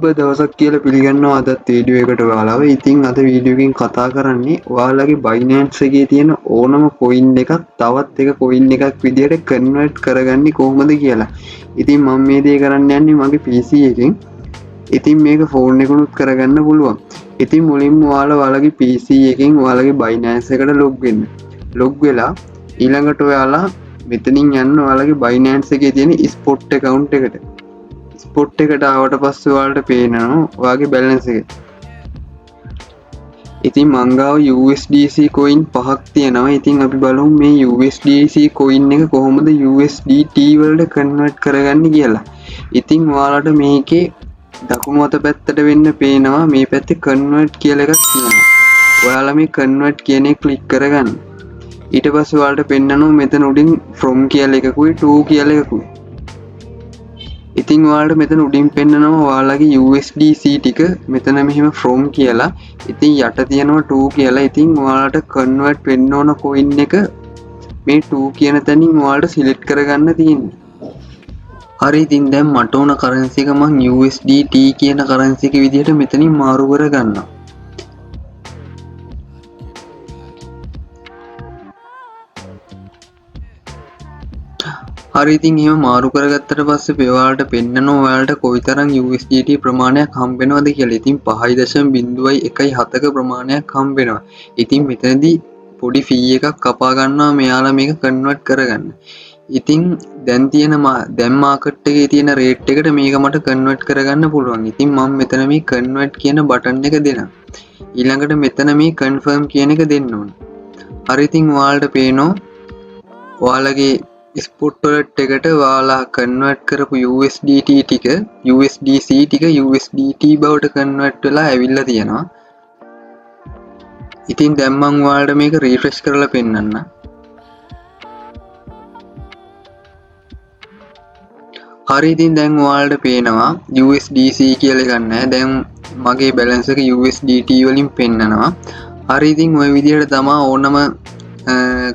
සුබ දවසක් කියලා පිළිගන්නවා අදත් වීඩියෝ එකට ඔයාලව. ඉතින් අද වීඩියෝ එකකින් කතා කරන්නේ ඔයාලගේ Binance එකේ තියෙන ඕනම coin එකක් තවත් එක coin එකක් විදියට convert කරගන්නේ කොහොමද කියලා. ඉතින් මම මේ දේ කරන්න යන්නේ මගේ PC එකෙන්. ඉතින් මේක ෆෝන් එකකුත් කරගන්න පුළුවන්. ඉතින් මුලින්ම ඔයාලගේ PC එකෙන් ඔයාලගේ Binance එකට log වෙන්න. log වෙලා ඊළඟට ඔයාලා මෙතනින් යන්න ඔයාලගේ Binance එකේ තියෙන spot account එකට. ස්පොට් එකට ආවට පස්සේ ඔයාලට පේනවා ඔයාගේ බැලන්ස් එක. ඉතින් මං ගාව USDC coin 5ක් තියෙනවා. ඉතින් අපි බලමු මේ USDC coin එක කොහොමද USDT වලට convert කරගන්නේ කියලා. ඉතින් ඔයාලට මේකේ දකුණු අත පැත්තට වෙන්න පේනවා මේ පැත්තේ convert කියලා එකක් තියෙනවා. ඔයාලා මේ convert කියන එක ක්ලික් කරගන්න. ඊට පස්සේ ඔයාලට පෙන්නනවා මෙතන උඩින් from කියලා එකකුයි to කියලා එකකුයි. ඉතින් ඔයාලට මෙතන උඩින් පෙන්නනවා ඔයාලගේ USDC ටික මෙතන මෙහෙම from කියලා. ඉතින් යට තියෙනවා to කියලා. ඉතින් ඔයාලට convert වෙන්න ඕන coin එක මේ to කියන තැනින් ඔයාලට select කරගන්න තියෙන්නේ. හරි ඉතින් දැන් මට ඕන currency එක මම USDT කියන currency එක විදිහට මෙතනින් මාරු කරගන්නවා. හරි ඉතින් එහෙම මාරු කරගත්තට පස්සේ ඔයාලට පෙන්නනවා ඔයාලට කොයිතරම් USDT ප්‍රමාණයක් හම්බ වෙනවද කියලා. ඉතින් 5.0.17ක ප්‍රමාණයක් හම්බ වෙනවා. ඉතින් මෙතනදී පොඩි fee එකක් කපා ගන්නවා මෙයාලා මේක convert කරගන්න. ඉතින් දැන් මාකට් එකේ තියෙන රේට් එකට මේක මට convert කරගන්න පුළුවන්. ඉතින් මම මෙතන මේ convert කියන බටන් එක දෙනවා. ඊළඟට මෙතන මේ confirm කියන එක දෙන්න ඕන. හරි ඉතින් ඔයාලට පේනවා ඔයාලගේ ස්පොට් වලට එකට ඔයාලා convert කරපු USDC ටික USDT බවට convert වෙලා ඇවිල්ලා තියෙනවා. ඉතින් දැන් මම ඔයාලට මේක refresh කරලා පෙන්නන්න. හරි ඉතින් දැන් ඔයාලට පේනවා USDC කියලා එකක් නැහැ. දැන් මගේ balance එක USDT වලින් පෙන්නනවා. හරි ඉතින් ওই විදිහට තමයි ඕනම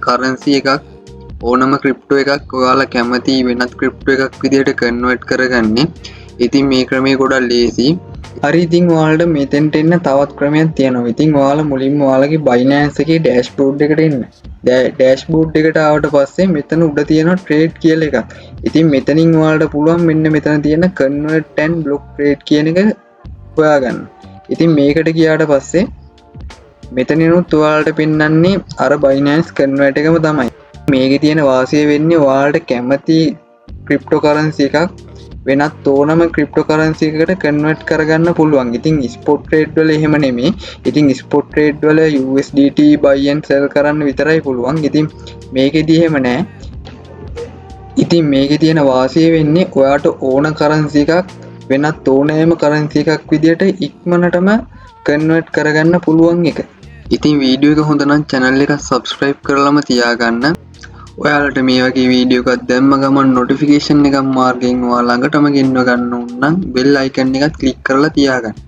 currency එකක් ඕනම ක්‍රිප්ටෝ එකක් ඔයාලා කැමති වෙනත් ක්‍රිප්ටෝ එකක් විදිහට කන්වර්ට් කරගන්නේ. ඉතින් මේ ක්‍රමය ගොඩක් ලේසි. හරි ඉතින් ඔයාලට මෙතෙන්ට එන්න තවත් ක්‍රමයක් තියෙනවා. ඉතින් ඔයාලා මුලින්ම ඔයාලගේ Binance එකේ dashboard එකට එන්න. dashboard එකට ආවට පස්සේ මෙතන උඩ තියෙනවා trade කියලා එකක්. ඉතින් මෙතනින් ඔයාලට පුළුවන් මෙන්න මෙතන තියෙන convert and block trade කියන එක හොයාගන්න. ඉතින් මේකට ගියාට පස්සේ මෙතනිනුත් ඔයාලට පෙන්වන්නේ අර Binance convert එකම තමයි. මේකේ තියෙන වාසිය වෙන්නේ ඔයාලට කැමති cryptocurrency එකක් වෙනත් ඕනම cryptocurrency එකකට convert කරගන්න පුළුවන්. ඉතින් spot trade වල එහෙම නෙමෙයි. ඉතින් spot trade වල USDT buy and sell කරන්න විතරයි පුළුවන්. ඉතින් මේකෙදි එහෙම නෑ. ඉතින් මේකේ තියෙන වාසිය වෙන්නේ ඔයාට ඕන currency එකක් වෙනත් ඕනෑම currency එකක් විදියට ඉක්මනටම convert කරගන්න පුළුවන් එක. ඉතින් වීඩියෝ එක හොඳ නම් channel එක subscribe කරලාම තියාගන්න. ඔයාලට මේ වගේ වීඩියෝ එකක් දැම්ම ගමන් notification එකක් මාර්ගයෙන් ඔයා ළඟටම ගෙන්ව ගන්න ඕන නම් bell icon එකත් click කරලා තියාගන්න.